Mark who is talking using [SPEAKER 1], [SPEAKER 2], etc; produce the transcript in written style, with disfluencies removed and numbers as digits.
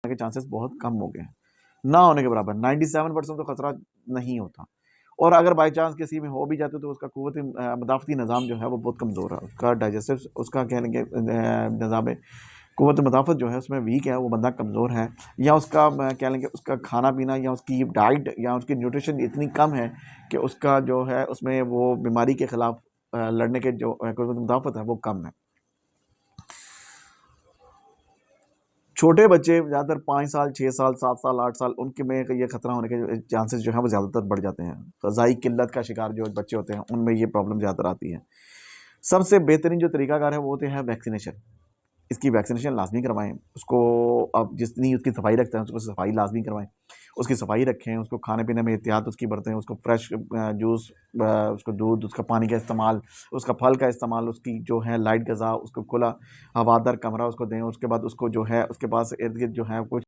[SPEAKER 1] के चांसेस बहुत कम हो गए हैं, ना होने के बराबर। 97% तो खतरा नहीं होता, और अगर बाई चांस किसी में हो भी जाते तो उसका क़ुव्वत मदाफ़ती निज़ाम जो है वो बहुत कमज़ोर है, उसका डाइजेस्टिव, उसका कह लेंगे निज़ाम क़ुव्वत मुदाफ़त जो है उसमें वीक है, वो बंदा कमज़ोर है, या उसका कह लेंगे उसका खाना पीना या उसकी डाइट या उसकी न्यूट्रिशन इतनी कम है कि उसका जो है उसमें वो बीमारी के ख़िलाफ़ लड़ने के जो क़ुव्वत मुदाफ़त है वो कम है। छोटे बच्चे ज़्यादातर 5 साल, 6 साल, 7 साल, 8 साल, उनके में ये खतरा होने के चांसेस जो है वो ज़्यादातर बढ़ जाते हैं। ग़िज़ाई किल्लत का शिकार जो बच्चे होते हैं उनमें ये प्रॉब्लम ज़्यादातर आती है। सबसे बेहतरीन जो तरीक़ाकार है वो होते हैं वैक्सीनेशन। इसकी वैक्सीनेशन लाज़मी करवाएँ, उसको आप जितनी उसकी सफाई रखते हैं उसको सफाई लाज़मी करवाएँ, उसकी सफाई रखें, उसको खाने-पीने में एहतियात उसकी बरतें, उसको फ्रेश जूस, उसको दूध, उसका पानी का इस्तेमाल, उसका फल का इस्तेमाल, उसकी जो है लाइट ग़िज़ा, उसको खुला हवादार कमरा उसको दें, उसके बाद उसको जो है उसके पास इर्द-गिर्द जो है कुछ